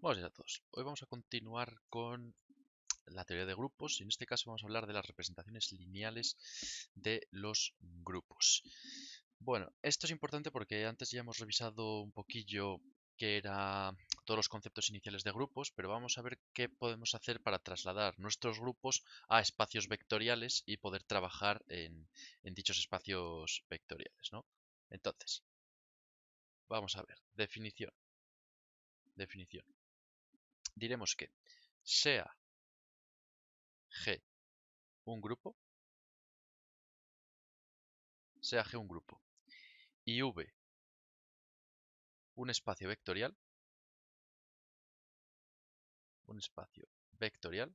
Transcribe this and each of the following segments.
Buenos días a todos. Hoy vamos a continuar con la teoría de grupos y en este caso vamos a hablar de las representaciones lineales de los grupos. Bueno, esto es importante porque antes ya hemos revisado un poquillo qué era todos los conceptos iniciales de grupos, pero vamos a ver qué podemos hacer para trasladar nuestros grupos a espacios vectoriales y poder trabajar en dichos espacios vectoriales, ¿no? Entonces, vamos a ver. Definición. Diremos que sea G un grupo, sea G un grupo y V un espacio vectorial, un espacio vectorial,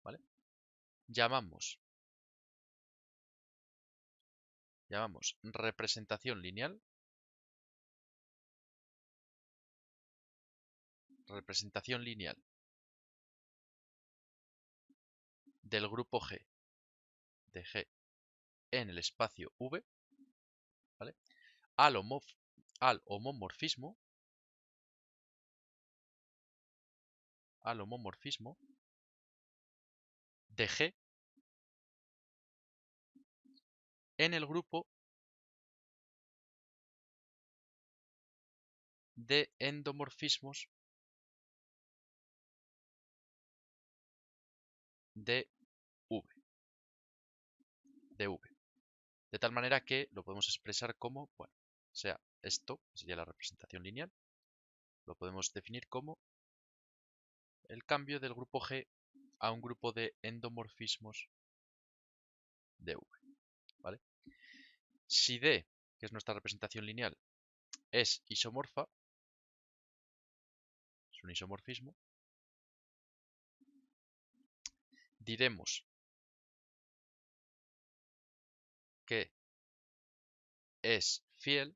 ¿vale? Llamamos representación lineal del grupo G de G en el espacio V, ¿vale? Al, al homomorfismo de G en el grupo de endomorfismos de V, de tal manera que lo podemos expresar como, bueno, sea esto, sería la representación lineal, lo podemos definir como el cambio del grupo G a un grupo de endomorfismos de V, ¿vale? Si D, que es nuestra representación lineal, es isomorfa, es un isomorfismo, diremos que es fiel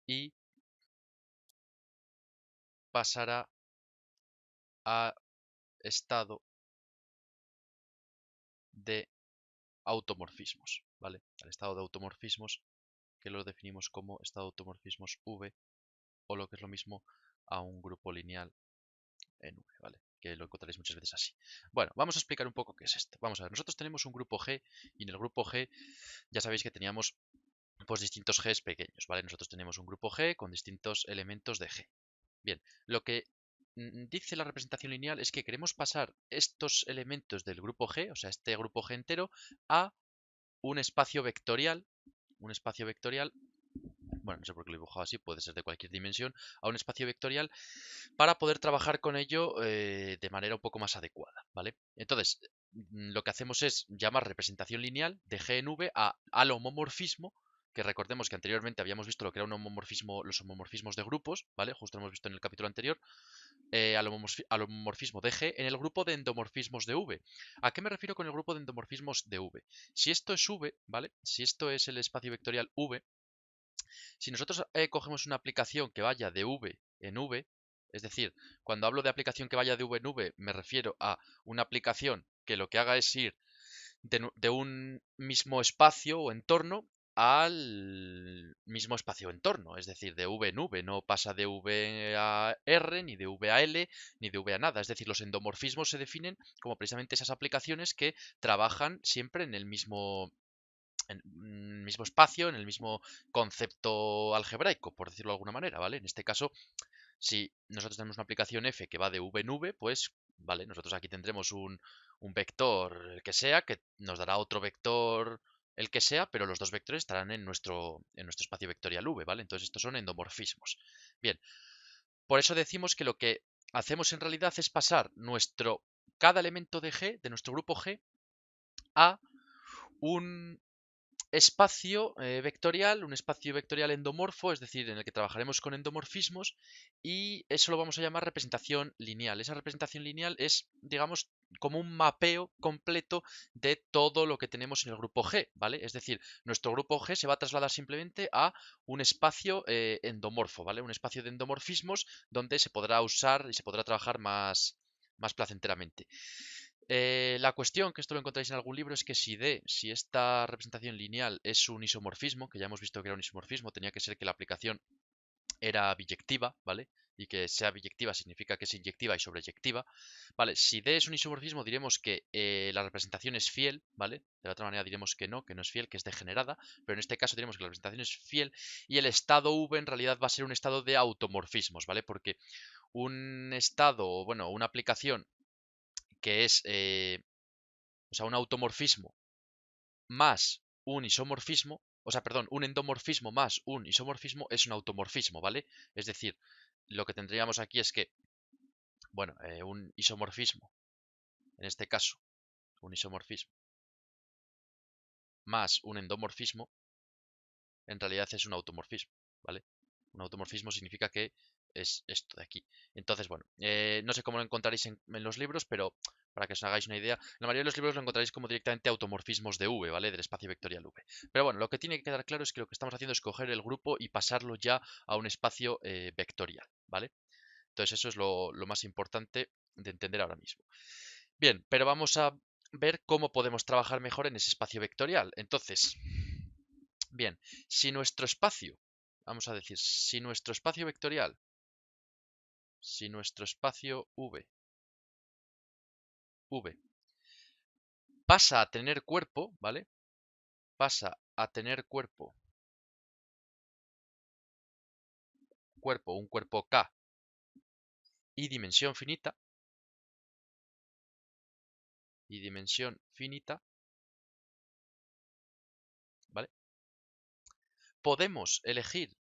y pasará a estado de automorfismos, ¿vale? Al estado de automorfismos, que lo definimos como estado de automorfismos V, o lo que es lo mismo a un grupo lineal en V, ¿vale? Que lo encontraréis muchas veces así. Bueno, vamos a explicar un poco qué es esto. Vamos a ver, nosotros tenemos un grupo G y en el grupo G ya sabéis que teníamos pues distintos Gs pequeños, ¿vale? Nosotros tenemos un grupo G con distintos elementos de G. Bien, lo que dice la representación lineal es que queremos pasar estos elementos del grupo G, o sea, este grupo G entero, a un espacio vectorial, bueno, no sé por qué lo he dibujado así, puede ser de cualquier dimensión, a un espacio vectorial para poder trabajar con ello de manera un poco más adecuada, ¿vale? Entonces, lo que hacemos es llamar representación lineal de G en V al homomorfismo, que recordemos que anteriormente habíamos visto lo que era un homomorfismo, los homomorfismos de grupos, ¿vale? Justo lo hemos visto en el capítulo anterior, al homomorfismo de G en el grupo de endomorfismos de V. ¿A qué me refiero con el grupo de endomorfismos de V? Si esto es V, ¿vale? Si esto es el espacio vectorial V, si nosotros cogemos una aplicación que vaya de V en V, es decir, cuando hablo de aplicación que vaya de V en V, me refiero a una aplicación que lo que haga es ir de un mismo espacio o entorno al mismo espacio o entorno, es decir, de V en V, no pasa de V a R, ni de V a L, ni de V a nada, es decir, los endomorfismos se definen como precisamente esas aplicaciones que trabajan siempre en el mismo espacio, en el mismo concepto algebraico, por decirlo de alguna manera, ¿vale? En este caso, si nosotros tenemos una aplicación f que va de v en v, pues, vale, nosotros aquí tendremos un vector, el que sea, que nos dará otro vector, el que sea, pero los dos vectores estarán en nuestro espacio vectorial v, ¿vale? Entonces estos son endomorfismos. Bien, por eso decimos que lo que hacemos en realidad es pasar cada elemento de G, de nuestro grupo G, a un un espacio vectorial endomorfo, es decir, en el que trabajaremos con endomorfismos y eso lo vamos a llamar representación lineal. Esa representación lineal es, digamos, como un mapeo completo de todo lo que tenemos en el grupo G, ¿vale? Es decir, nuestro grupo G se va a trasladar simplemente a un espacio endomorfo, ¿vale? Un espacio de endomorfismos donde se podrá usar y se podrá trabajar más placenteramente. La cuestión, que esto lo encontráis en algún libro, es que si esta representación lineal es un isomorfismo, que ya hemos visto que era un isomorfismo, tenía que ser que la aplicación era biyectiva, ¿vale? Y que sea biyectiva significa que es inyectiva y sobreyectiva, ¿vale? Si D es un isomorfismo, diremos que la representación es fiel, ¿vale? De la otra manera diremos que no es fiel, que es degenerada, pero en este caso diremos que la representación es fiel y el estado V en realidad va a ser un estado de automorfismos, ¿vale? Porque un estado, bueno, una aplicación que es, o sea, un automorfismo más un isomorfismo, o sea, perdón, un endomorfismo más un isomorfismo es un automorfismo, ¿vale? Es decir, lo que tendríamos aquí es que, bueno, un isomorfismo, en este caso, un isomorfismo más un endomorfismo, en realidad es un automorfismo, ¿vale? Un automorfismo significa que es esto de aquí. Entonces, bueno, no sé cómo lo encontraréis en los libros, pero para que os hagáis una idea, en la mayoría de los libros lo encontraréis como directamente automorfismos de V, ¿vale? Del espacio vectorial V. Pero bueno, lo que tiene que quedar claro es que lo que estamos haciendo es coger el grupo y pasarlo ya a un espacio vectorial, ¿vale? Entonces eso es lo más importante de entender ahora mismo. Bien, pero vamos a ver cómo podemos trabajar mejor en ese espacio vectorial. Entonces, bien, si nuestro espacio, vamos a decir, si nuestro espacio vectorial, si nuestro espacio V pasa a tener cuerpo, ¿vale? Pasa a tener cuerpo, un cuerpo K y dimensión finita, ¿vale? Podemos elegiremos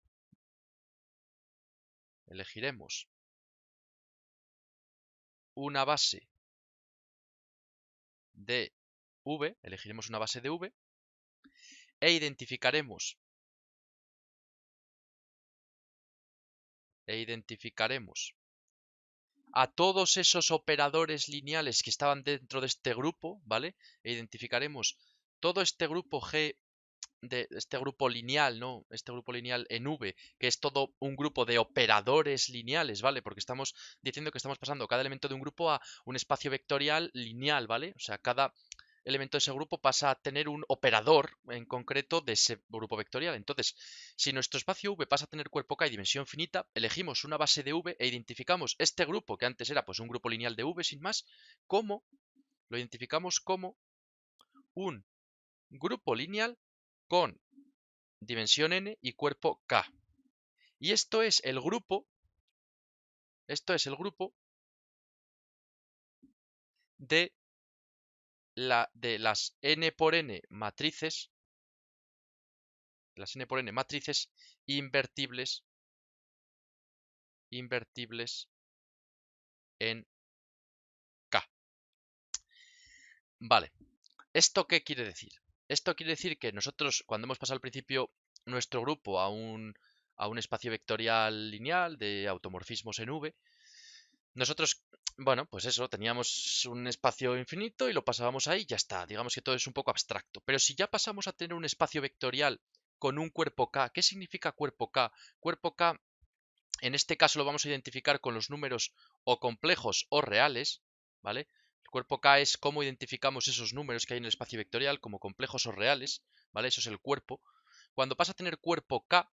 una base de V, elegiremos una base de V e identificaremos a todos esos operadores lineales que estaban dentro de este grupo, ¿vale? E identificaremos todo este grupo G de este grupo lineal, ¿no? Este grupo lineal en V, que es todo un grupo de operadores lineales, ¿vale? Porque estamos diciendo que estamos pasando cada elemento de un grupo a un espacio vectorial lineal, ¿vale? O sea, cada elemento de ese grupo pasa a tener un operador en concreto de ese grupo vectorial. Entonces, si nuestro espacio V pasa a tener cuerpo K y dimensión finita, elegimos una base de V e identificamos este grupo, que antes era pues un grupo lineal de V sin más, como lo identificamos como un grupo lineal con dimensión n y cuerpo K. Y esto es el grupo de, de las n por n matrices, invertibles en K. Vale, ¿esto qué quiere decir? Esto quiere decir que nosotros, cuando hemos pasado al principio nuestro grupo a un espacio vectorial lineal de automorfismos en V, nosotros, bueno, pues eso, teníamos un espacio infinito y lo pasábamos ahí y ya está. Digamos que todo es un poco abstracto. Pero si ya pasamos a tener un espacio vectorial con un cuerpo K, ¿qué significa cuerpo K? Cuerpo K, en este caso lo vamos a identificar con los números o complejos o reales, ¿vale? El cuerpo K es cómo identificamos esos números que hay en el espacio vectorial como complejos o reales, ¿vale? Eso es el cuerpo. Cuando pasa a tener cuerpo K,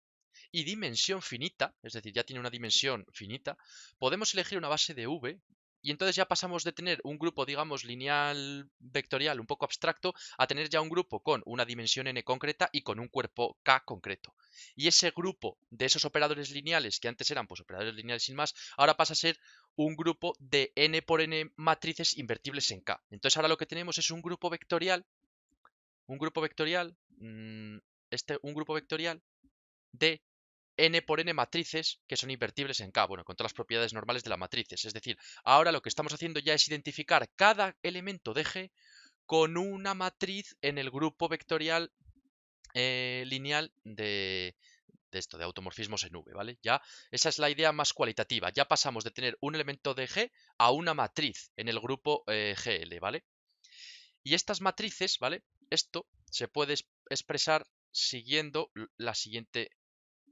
y dimensión finita, es decir, ya tiene una dimensión finita, podemos elegir una base de V y entonces ya pasamos de tener un grupo, digamos, lineal vectorial un poco abstracto a tener ya un grupo con una dimensión n concreta y con un cuerpo K concreto. Y ese grupo de esos operadores lineales, que antes eran pues operadores lineales sin más, ahora pasa a ser un grupo de n por n matrices invertibles en K. Entonces ahora lo que tenemos es un grupo vectorial, mm, un grupo vectorial de n por n matrices que son invertibles en K, bueno, con todas las propiedades normales de las matrices. Es decir, ahora lo que estamos haciendo ya es identificar cada elemento de G con una matriz en el grupo vectorial lineal de esto, de automorfismos en V, ¿vale? Ya, esa es la idea más cualitativa. Ya pasamos de tener un elemento de G a una matriz en el grupo GL, ¿vale? Y estas matrices, ¿vale? Esto se puede expresar siguiendo la siguiente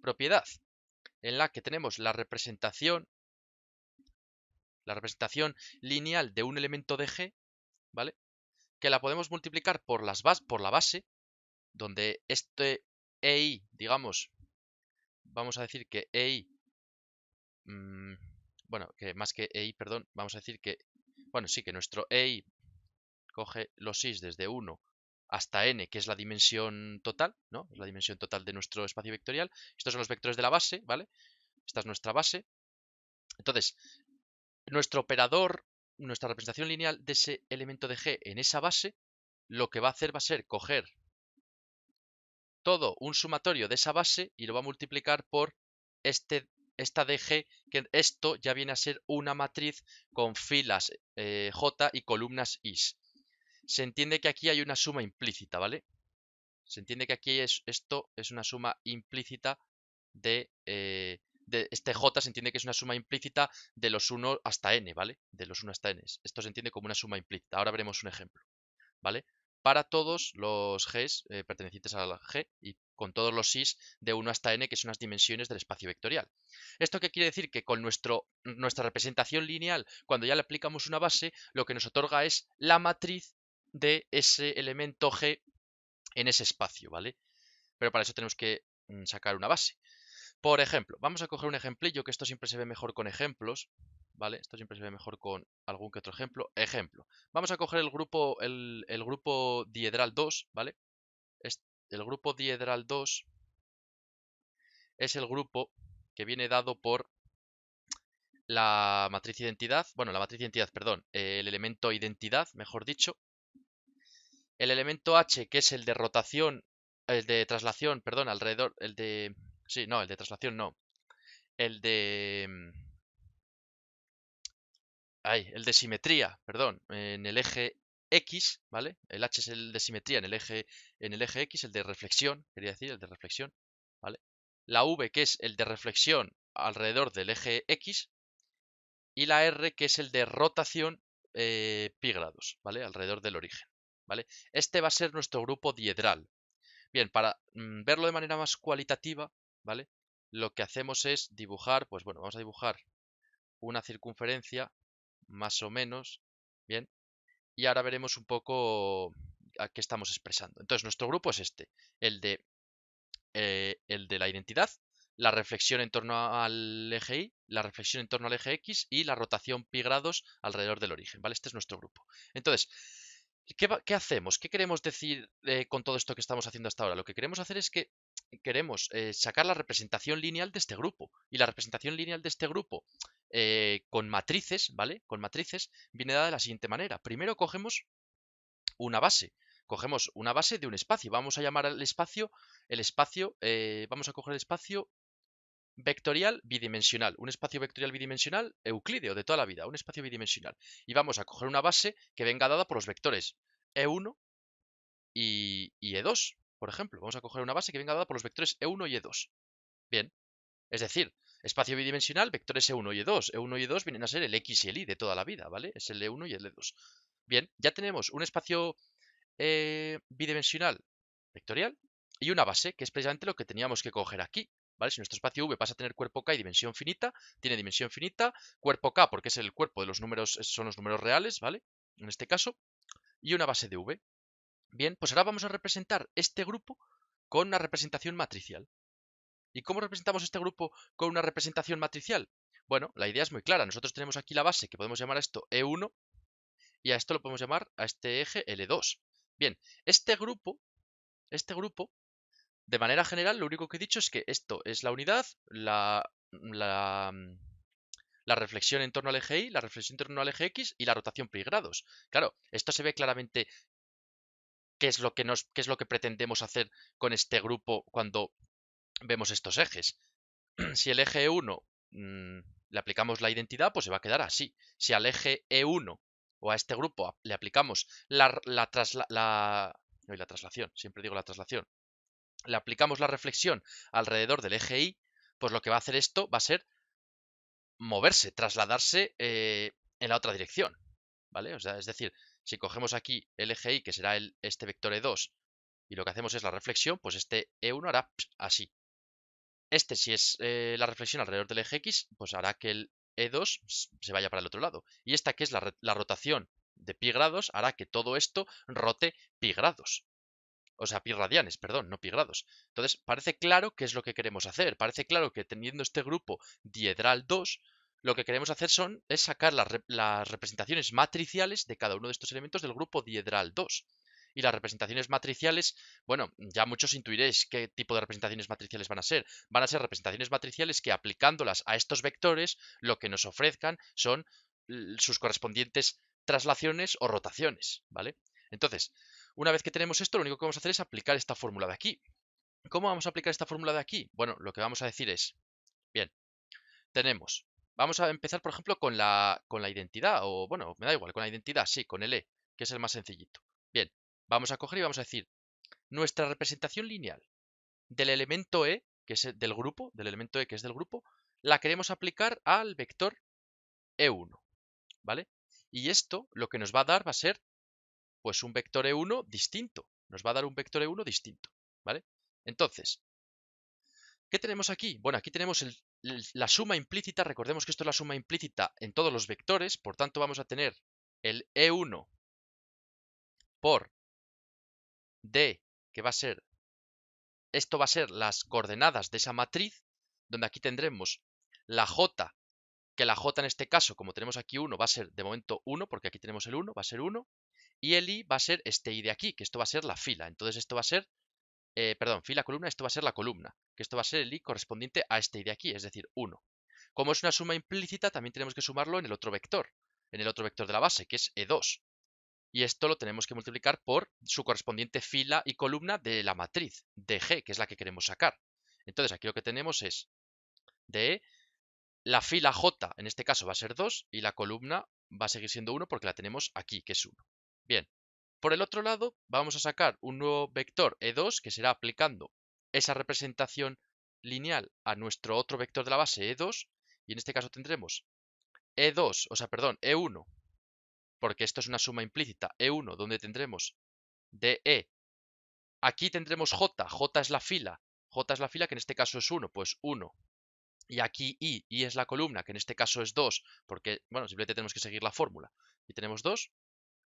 propiedad, en la que tenemos la representación lineal de un elemento de G, ¿vale? Que la podemos multiplicar por la base, donde este EI, digamos, vamos a decir que EI, bueno, que más que EI, perdón, vamos a decir que, bueno, sí, que nuestro EI coge los i's desde 1 hasta n, que es la dimensión total, ¿no? Es la dimensión total de nuestro espacio vectorial. Estos son los vectores de la base, ¿vale? Esta es nuestra base. Entonces, nuestro operador, nuestra representación lineal de ese elemento de G en esa base, lo que va a hacer va a ser coger todo un sumatorio de esa base y lo va a multiplicar por esta de G, que esto ya viene a ser una matriz con filas J y columnas is. Se entiende que aquí hay una suma implícita, ¿vale? Se entiende que aquí esto es una suma implícita de este J, se entiende que es una suma implícita de los 1 hasta n, ¿vale? De los 1 hasta n. Esto se entiende como una suma implícita. Ahora veremos un ejemplo, ¿vale? Para todos los Gs pertenecientes a la G y con todos los Is de 1 hasta n, que son las dimensiones del espacio vectorial. ¿Esto qué quiere decir? Que con nuestra representación lineal, cuando ya le aplicamos una base, lo que nos otorga es la matriz de ese elemento G en ese espacio, ¿vale? Pero para eso tenemos que sacar una base. Por ejemplo, vamos a coger un ejemplillo, que esto siempre se ve mejor con ejemplos, ¿vale? Esto siempre se ve mejor con algún que otro ejemplo. Ejemplo. Vamos a coger el grupo diedral 2, ¿vale? El grupo diedral 2 es el grupo que viene dado por la matriz identidad, bueno, la matriz identidad, perdón, el elemento identidad, mejor dicho. El elemento H, que es el de rotación, el de traslación, perdón, alrededor, el de... Sí, no, el de traslación no. El de... el de simetría, perdón, en el eje X, ¿vale? El H es el de simetría en el eje X, el de reflexión, quería decir, el de reflexión, ¿vale? La V, que es el de reflexión alrededor del eje X, y la R, que es el de rotación pi grados, ¿vale? Alrededor del origen, ¿vale? Este va a ser nuestro grupo diedral. Bien, para verlo de manera más cualitativa, ¿vale? Lo que hacemos es dibujar, pues bueno, vamos a dibujar una circunferencia, más o menos, ¿bien? Y ahora veremos un poco a qué estamos expresando. Entonces, nuestro grupo es este, el de la identidad, la reflexión en torno al eje Y, la reflexión en torno al eje X y la rotación pi grados alrededor del origen, ¿vale? Este es nuestro grupo. Entonces, ¿qué hacemos? ¿Qué queremos decir con todo esto que estamos haciendo hasta ahora? Lo que queremos hacer es que queremos sacar la representación lineal de este grupo. Y la representación lineal de este grupo con matrices, ¿vale? Con matrices viene dada de la siguiente manera. Primero cogemos una base. Cogemos una base de un espacio. Vamos a llamar al espacio, vamos a coger el espacio vectorial bidimensional. Un espacio vectorial bidimensional euclídeo de toda la vida. Un espacio bidimensional. Y vamos a coger una base que venga dada por los vectores E1 y E2, por ejemplo. Vamos a coger una base que venga dada por los vectores E1 y E2. Bien. Es decir, espacio bidimensional, vectores E1 y E2. E1 y E2 vienen a ser el X y el Y de toda la vida, ¿vale? Es el E1 y el E2. Bien, ya tenemos un espacio bidimensional vectorial y una base, que es precisamente lo que teníamos que coger aquí, ¿vale? Si nuestro espacio V pasa a tener cuerpo K y dimensión finita, tiene dimensión finita, cuerpo K porque es el cuerpo de los números, son los números reales, ¿vale? En este caso, y una base de V. Bien, pues ahora vamos a representar este grupo con una representación matricial. ¿Y cómo representamos este grupo con una representación matricial? Bueno, la idea es muy clara. Nosotros tenemos aquí la base, que podemos llamar a esto E1, y a esto lo podemos llamar, a este eje, L2. Bien, este grupo, de manera general, lo único que he dicho es que esto es la unidad, la reflexión en torno al eje Y, la reflexión en torno al eje X y la rotación pi grados. Claro, esto se ve claramente qué es lo que pretendemos hacer con este grupo cuando vemos estos ejes. Si el eje E1 le aplicamos la identidad, pues se va a quedar así. Si al eje E1 o a este grupo le aplicamos la traslación, siempre digo la traslación, le aplicamos la reflexión alrededor del eje Y, pues lo que va a hacer esto va a ser moverse, trasladarse en la otra dirección, ¿vale? O sea, es decir, si cogemos aquí el eje Y, que será este vector E2, y lo que hacemos es la reflexión, pues este E1 hará así. Si es la reflexión alrededor del eje X, pues hará que el E2 se vaya para el otro lado. Y esta que es la rotación de pi grados hará que todo esto rote pi grados. O sea, pi radianes, perdón, no pi grados. Entonces, parece claro qué es lo que queremos hacer. Parece claro que teniendo este grupo diedral 2, lo que queremos hacer es sacar las representaciones matriciales de cada uno de estos elementos del grupo diedral 2. Y las representaciones matriciales, bueno, ya muchos intuiréis qué tipo de representaciones matriciales van a ser. Van a ser representaciones matriciales que aplicándolas a estos vectores, lo que nos ofrezcan son sus correspondientes traslaciones o rotaciones, ¿vale? Entonces, una vez que tenemos esto, lo único que vamos a hacer es aplicar esta fórmula de aquí. ¿Cómo vamos a aplicar esta fórmula de aquí? Bueno, lo que vamos a decir es, bien, tenemos, vamos a empezar, por ejemplo, con la identidad, o bueno, me da igual, con la identidad, sí, con el E, que es el más sencillito. Bien, vamos a coger y vamos a decir, nuestra representación lineal del elemento E, que es del grupo, del elemento E que es del grupo, la queremos aplicar al vector E1, ¿vale? Y esto lo que nos va a dar va a ser pues un vector E1 distinto. Nos va a dar un vector E1 distinto, ¿vale? Entonces, ¿qué tenemos aquí? Bueno, aquí tenemos la suma implícita. Recordemos que esto es la suma implícita en todos los vectores. Por tanto, vamos a tener el E1 por D, que va a ser, esto va a ser las coordenadas de esa matriz, donde aquí tendremos la J, que la J en este caso, como tenemos aquí 1, va a ser de momento 1, porque aquí tenemos el 1, va a ser 1. Y el I va a ser este I de aquí, que esto va a ser la fila. Entonces esto va a ser perdón, fila columna, esto va a ser la columna, que esto va a ser el i correspondiente a este i de aquí, es decir, 1. Como es una suma implícita, también tenemos que sumarlo en el otro vector de la base, que es E2. Y esto lo tenemos que multiplicar por su correspondiente fila y columna de la matriz, de G, que es la que queremos sacar. Entonces aquí lo que tenemos es de la fila J, en este caso va a ser 2, y la columna va a seguir siendo 1 porque la tenemos aquí, que es 1. Bien, por el otro lado, vamos a sacar un nuevo vector E2 que será aplicando esa representación lineal a nuestro otro vector de la base E2 y en este caso tendremos E2, o sea, perdón, E1, porque esto es una suma implícita, E1, donde tendremos DE. Aquí tendremos J, J es la fila que en este caso es 1, pues 1. Y aquí I es la columna, que en este caso es 2, porque, bueno, simplemente tenemos que seguir la fórmula. Y tenemos 2.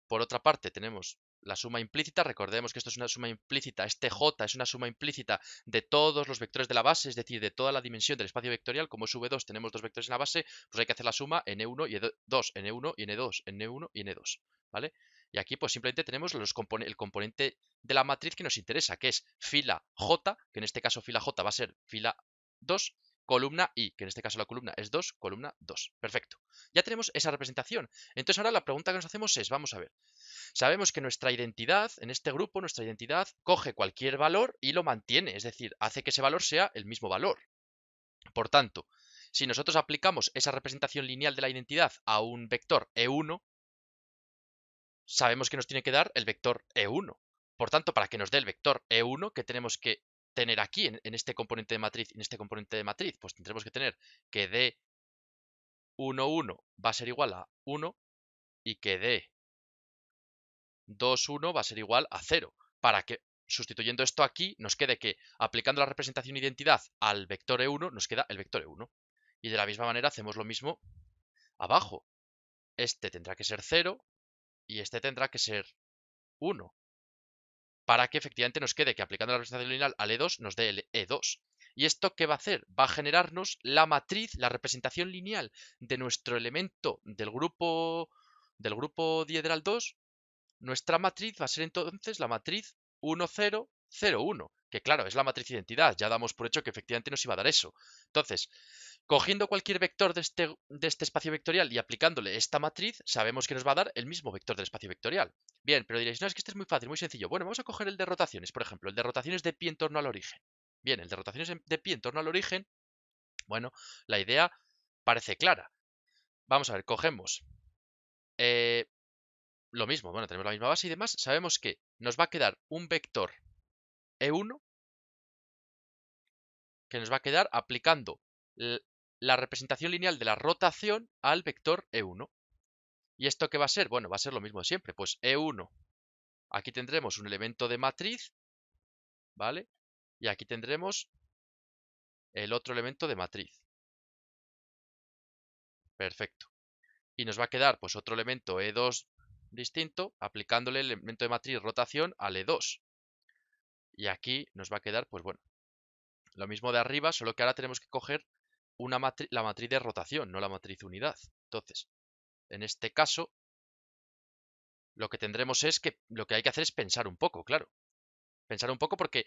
Por otra parte, tenemos la suma implícita. Recordemos que esto es una suma implícita. Este J es una suma implícita de todos los vectores de la base, es decir, de toda la dimensión del espacio vectorial. Como es V2, tenemos dos vectores en la base, pues hay que hacer la suma en E1 y E2, en E1 y en E2, en E1 y en E2, ¿vale? Y aquí pues simplemente tenemos el componente de la matriz que nos interesa, que es fila J, que en este caso fila J va a ser fila 2, columna I, que en este caso la columna es 2, columna 2. Perfecto. Ya tenemos esa representación. Entonces ahora la pregunta que nos hacemos es, vamos a ver, sabemos que nuestra identidad, en este grupo, nuestra identidad coge cualquier valor y lo mantiene, es decir, hace que ese valor sea el mismo valor. Por tanto, si nosotros aplicamos esa representación lineal de la identidad a un vector E1, sabemos que nos tiene que dar el vector E1. Por tanto, para que nos dé el vector E1, ¿qué tenemos que tener aquí en este componente de matriz? En este componente de matriz, pues tendremos que tener que D1, 1 va a ser igual a 1 y que D2, 1 va a ser igual a 0. Para que, sustituyendo esto aquí, nos quede que aplicando la representación identidad al vector E1, nos queda el vector E1. Y de la misma manera hacemos lo mismo abajo. Este tendrá que ser 0 y este tendrá que ser 1. Para que efectivamente nos quede que aplicando la representación lineal al E2 nos dé el E2. ¿Y esto qué va a hacer? Va a generarnos la matriz, la representación lineal de nuestro elemento del grupo diedral 2. Nuestra matriz va a ser entonces la matriz 1, 0, 0, 1, que claro, es la matriz identidad, ya damos por hecho que efectivamente nos iba a dar eso. Entonces, cogiendo cualquier vector de este espacio vectorial y aplicándole esta matriz, sabemos que nos va a dar el mismo vector del espacio vectorial. Bien, pero diréis, no, es que este es muy fácil, muy sencillo. Bueno, vamos a coger el de rotaciones, por ejemplo, el de rotaciones de pi en torno al origen. Bien, el de rotaciones de pi en torno al origen, bueno, la idea parece clara. Vamos a ver, cogemos lo mismo, bueno, tenemos la misma base y demás. Sabemos que nos va a quedar un vector E1 que nos va a quedar aplicando la representación lineal de la rotación al vector E1. ¿Y esto qué va a ser? Bueno, va a ser lo mismo de siempre. Pues E1, aquí tendremos un elemento de matriz, ¿vale? Y aquí tendremos el otro elemento de matriz. Perfecto. Y nos va a quedar pues otro elemento E2 distinto, aplicándole el elemento de matriz rotación al E2. Y aquí nos va a quedar, pues bueno, lo mismo de arriba, solo que ahora tenemos que coger la matriz de rotación, no la matriz unidad. Entonces, en este caso, lo que tendremos es que lo que hay que hacer es pensar un poco, claro. Pensar un poco porque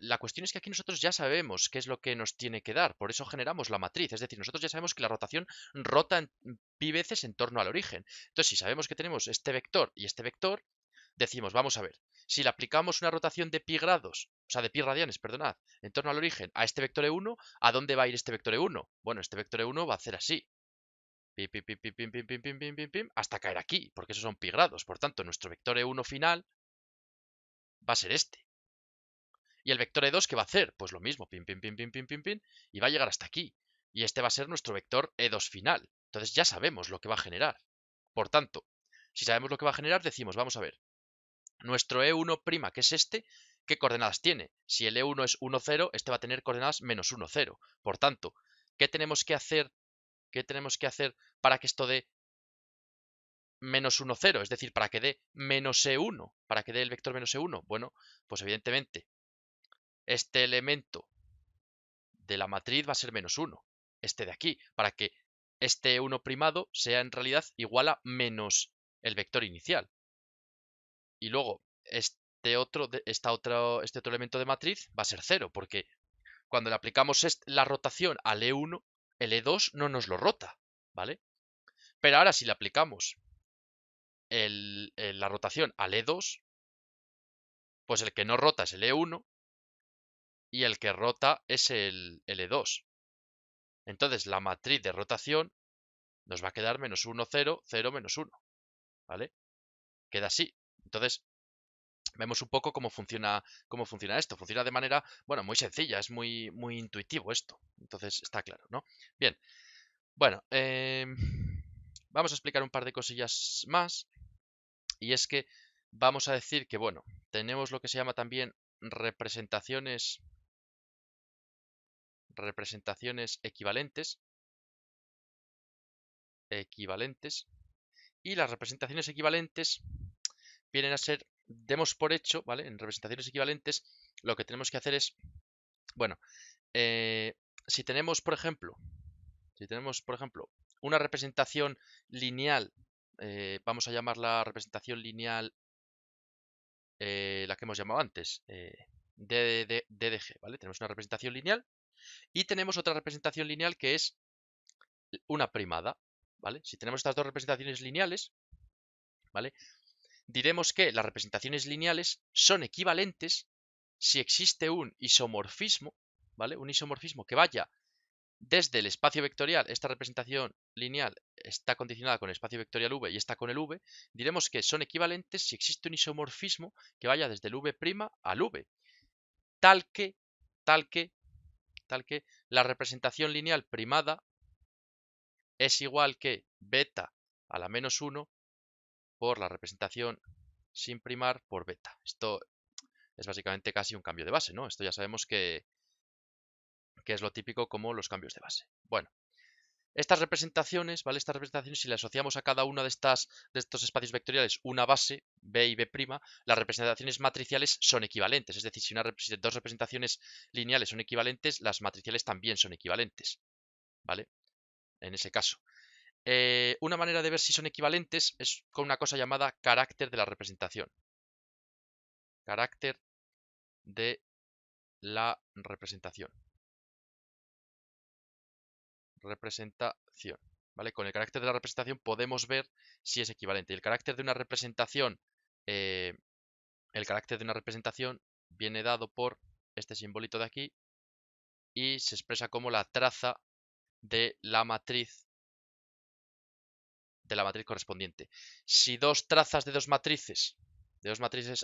la cuestión es que aquí nosotros ya sabemos qué es lo que nos tiene que dar, por eso generamos la matriz, es decir, nosotros ya sabemos que la rotación rota pi veces en torno al origen. Entonces, si sabemos que tenemos este vector y este vector, decimos, vamos a ver, si le aplicamos una rotación de pi grados, o sea, de pi radianes, perdonad, en torno al origen a este vector E1, ¿a dónde va a ir este vector E1? Bueno, este vector E1 va a hacer así, pim, pim, pim, pim, pim, pim, pim, pim, pim, pim, pim, hasta caer aquí, porque esos son pi grados. Por tanto, nuestro vector E1 final va a ser este. ¿Y el vector E2 qué va a hacer? Pues lo mismo, pim, pim, pim, pim, pim, pim, pim, y va a llegar hasta aquí. Y este va a ser nuestro vector E2 final. Entonces ya sabemos lo que va a generar. Por tanto, si sabemos lo que va a generar, decimos, vamos a ver, nuestro E1', que es este, ¿qué coordenadas tiene? Si el E1 es 1, 0, este va a tener coordenadas menos 1, 0. Por tanto, ¿qué tenemos que hacer? ¿Qué tenemos que hacer para que esto dé menos 1, 0? Es decir, para que dé menos E1, para que dé el vector menos E1. Bueno, pues evidentemente, este elemento de la matriz va a ser menos 1, este de aquí, para que este 1 primado sea en realidad igual a menos el vector inicial. Y luego este otro elemento de matriz va a ser 0, porque cuando le aplicamos la rotación al E1, el E2 no nos lo rota, ¿vale? Pero ahora si le aplicamos la rotación al E2, pues el que no rota es el E1 y el que rota es el E2. Entonces la matriz de rotación nos va a quedar menos 1, 0, 0, menos 1, ¿vale? Queda así. Entonces, vemos un poco cómo funciona esto. Funciona de manera, bueno, muy sencilla, es muy, muy intuitivo esto. Entonces, está claro, ¿no? Bien, bueno, vamos a explicar un par de cosillas más. Y es que vamos a decir que, bueno, tenemos lo que se llama también representaciones equivalentes. Y las representaciones equivalentes vienen a ser, demos por hecho, ¿vale? En representaciones equivalentes, lo que tenemos que hacer es, bueno, si tenemos, por ejemplo, una representación lineal, vamos a llamarla representación lineal, la que hemos llamado antes, DDG, ¿vale? Tenemos una representación lineal y tenemos otra representación lineal que es una primada, ¿vale? Si tenemos estas dos representaciones lineales, ¿vale? Diremos que las representaciones lineales son equivalentes si existe un isomorfismo, ¿vale? Un isomorfismo que vaya desde el espacio vectorial, esta representación lineal está condicionada con el espacio vectorial V y está con el V, diremos que son equivalentes si existe un isomorfismo que vaya desde el V' al V, tal que la representación lineal primada es igual que beta a la menos 1 por la representación sin primar por beta. Esto es básicamente casi un cambio de base, ¿no? Esto ya sabemos que es lo típico como los cambios de base. Bueno, estas representaciones, ¿vale? Estas representaciones, si le asociamos a cada una de estos espacios vectoriales una base, B y B', las representaciones matriciales son equivalentes. Es decir, si dos representaciones lineales son equivalentes, las matriciales también son equivalentes, ¿vale? En ese caso. Una manera de ver si son equivalentes es con una cosa llamada carácter de la representación. Carácter de la representación. ¿Vale? Con el carácter de la representación podemos ver si es equivalente. Y el carácter de una representación, viene dado por este simbolito de aquí y se expresa como la traza de la matriz correspondiente. Si dos trazas de dos matrices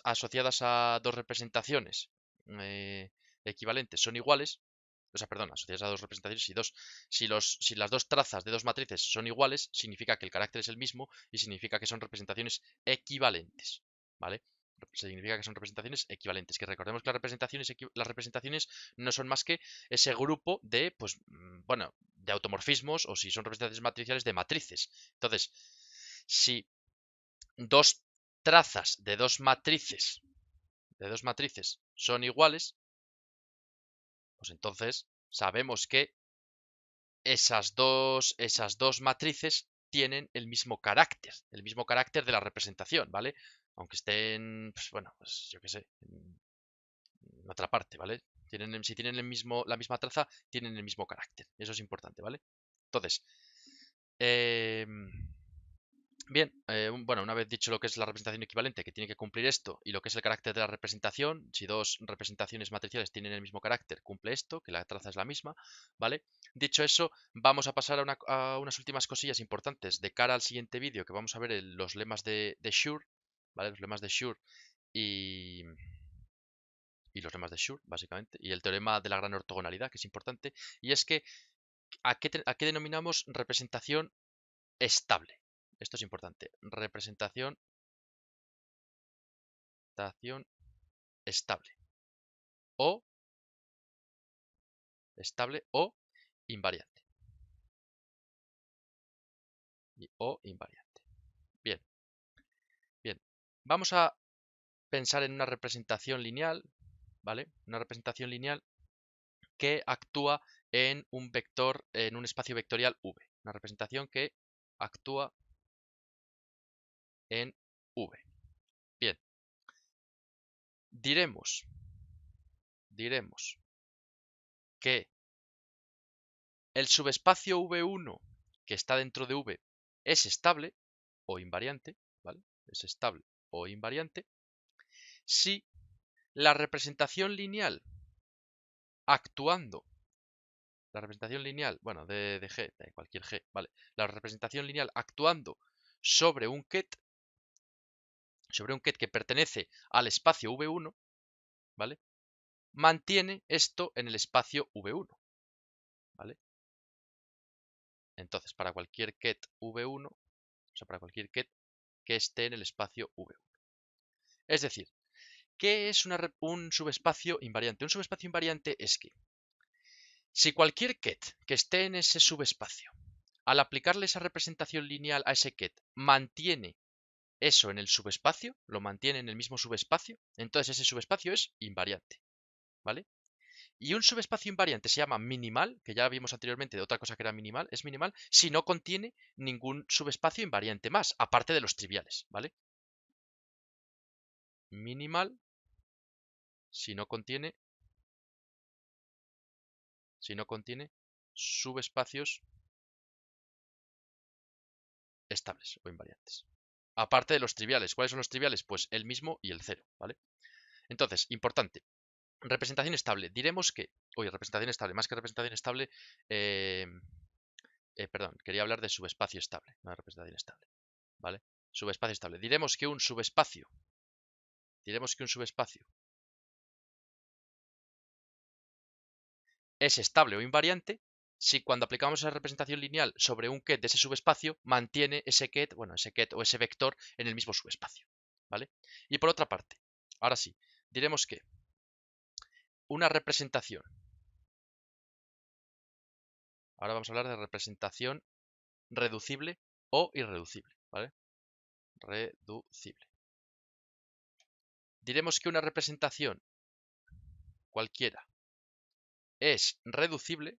asociadas a dos representaciones equivalentes son iguales, o sea, perdón, asociadas a dos representaciones, si las dos trazas de dos matrices son iguales, significa que el carácter es el mismo y significa que son representaciones equivalentes, ¿vale? Significa que son representaciones equivalentes. Que recordemos que las representaciones no son más que ese grupo de, pues, bueno, de automorfismos o si son representaciones matriciales de matrices. Entonces, si dos trazas de dos matrices son iguales, pues entonces sabemos que esas dos matrices tienen el mismo carácter de la representación, ¿vale? Aunque estén, pues, bueno, pues yo qué sé, en otra parte, ¿vale? Si tienen la misma traza, tienen el mismo carácter. Eso es importante, ¿vale? Entonces, bien, bueno, una vez dicho lo que es la representación equivalente, que tiene que cumplir esto, y lo que es el carácter de la representación, si dos representaciones matriciales tienen el mismo carácter, cumple esto, que la traza es la misma, ¿vale? Dicho eso, vamos a pasar a unas últimas cosillas importantes de cara al siguiente vídeo, que vamos a ver los lemas de Schur, ¿vale? Los lemas de Schur y los lemas de Schur, básicamente, y el teorema de la gran ortogonalidad, que es importante, y es que, ¿a qué denominamos representación estable? Esto es importante. Representación estable. O invariante. O invariante. Bien. Bien. Vamos a pensar en una representación lineal, ¿vale? Una representación lineal que actúa en un vector, en un espacio vectorial V. Una representación que actúa en V. Bien. Diremos que el subespacio V1 que está dentro de V es estable o invariante, ¿vale? Es estable o invariante si la representación lineal actuando, la representación lineal, bueno, de G, de cualquier G, ¿vale? La representación lineal actuando sobre un ket que pertenece al espacio V1, ¿vale? Mantiene esto en el espacio V1, ¿vale? Entonces, para cualquier ket V1, o sea, para cualquier ket que esté en el espacio V1. Es decir, ¿qué es un subespacio invariante? Un subespacio invariante es que si cualquier ket que esté en ese subespacio, al aplicarle esa representación lineal a ese ket, mantiene eso en el subespacio, lo mantiene en el mismo subespacio, entonces ese subespacio es invariante, ¿vale? Y un subespacio invariante se llama minimal, que ya vimos anteriormente de otra cosa que era minimal, es minimal si no contiene ningún subespacio invariante más, aparte de los triviales, ¿vale? Minimal si no contiene subespacios estables o invariantes. Aparte de los triviales. ¿Cuáles son los triviales? Pues el mismo y el cero, ¿vale? Entonces, importante. Representación estable. Diremos que... Oye, representación estable. Más que representación estable... perdón, quería hablar de subespacio estable, no de representación estable, ¿vale? Subespacio estable. Diremos que un subespacio es estable o invariante si cuando aplicamos esa representación lineal sobre un ket de ese subespacio, mantiene ese ket, bueno, ese ket o ese vector en el mismo subespacio, ¿vale? Y por otra parte, ahora sí, diremos que una representación, ahora vamos a hablar de representación reducible o irreducible, ¿vale? Reducible. Diremos que una representación cualquiera es reducible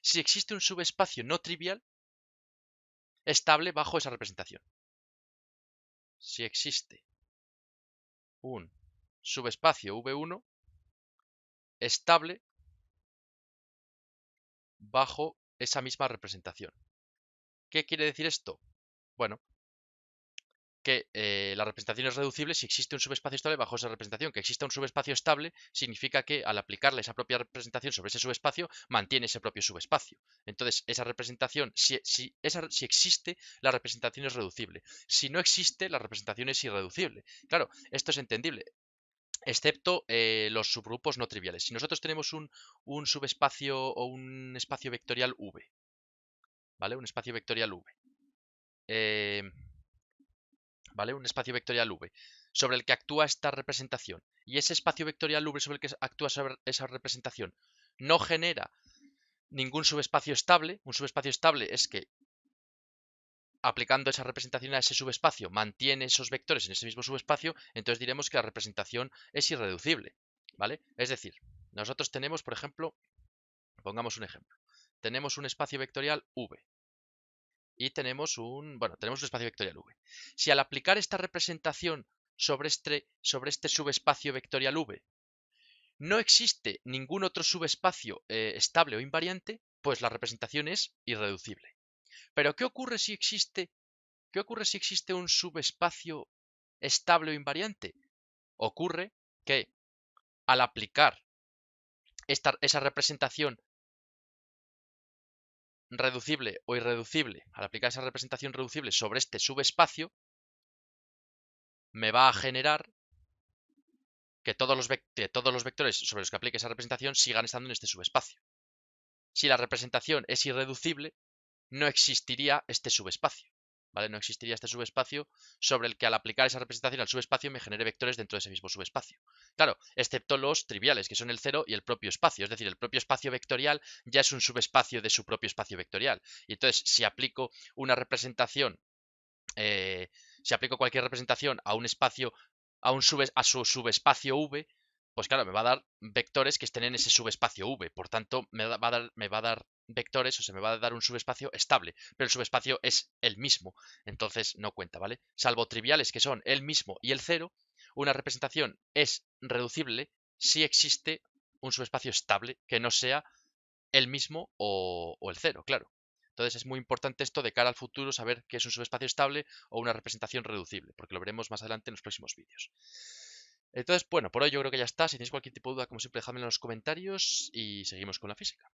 si existe un subespacio no trivial estable bajo esa representación. Si existe un subespacio V1 estable bajo esa misma representación. ¿Qué quiere decir esto? Bueno, que la representación es reducible si existe un subespacio estable bajo esa representación. Que exista un subespacio estable significa que al aplicarle esa propia representación sobre ese subespacio, mantiene ese propio subespacio. Entonces, esa representación, si existe, la representación es reducible. Si no existe, la representación es irreducible. Claro, esto es entendible, excepto los subgrupos no triviales. Si nosotros tenemos un subespacio o un espacio vectorial V, ¿vale? Un espacio vectorial V. ¿Vale? Un espacio vectorial V sobre el que actúa esta representación y ese espacio vectorial V sobre el que actúa esa representación no genera ningún subespacio estable. Un subespacio estable es que aplicando esa representación a ese subespacio, mantiene esos vectores en ese mismo subespacio, entonces diremos que la representación es irreducible, ¿vale? Es decir, nosotros tenemos, por ejemplo, pongamos un ejemplo, tenemos un espacio vectorial V y tenemos un espacio vectorial V. Si al aplicar esta representación sobre este subespacio vectorial V no existe ningún otro subespacio estable o invariante, pues la representación es irreducible. Pero ¿qué ocurre si existe un subespacio estable o invariante? Ocurre que al aplicar esa representación reducible o irreducible, al aplicar esa representación reducible sobre este subespacio, me va a generar que todos los vectores sobre los que aplique esa representación sigan estando en este subespacio. Si la representación es irreducible, no existiría este subespacio, ¿vale? No existiría este subespacio sobre el que al aplicar esa representación al subespacio me genere vectores dentro de ese mismo subespacio. Claro, excepto los triviales, que son el 0 y el propio espacio. Es decir, el propio espacio vectorial ya es un subespacio de su propio espacio vectorial. Y entonces, si aplico una representación, si aplico cualquier representación a un espacio, a su subespacio V, pues claro, me va a dar vectores que estén en ese subespacio V. Por tanto, me va a dar vectores, o sea, me va a dar un subespacio estable, pero el subespacio es el mismo, entonces no cuenta, ¿vale? Salvo triviales que son el mismo y el 0, una representación es reducible si existe un subespacio estable que no sea el mismo o el 0, claro. Entonces es muy importante esto de cara al futuro, saber qué es un subespacio estable o una representación reducible, porque lo veremos más adelante en los próximos vídeos. Entonces, bueno, por hoy yo creo que ya está. Si tenéis cualquier tipo de duda, como siempre, dejadmelo en los comentarios y seguimos con la física.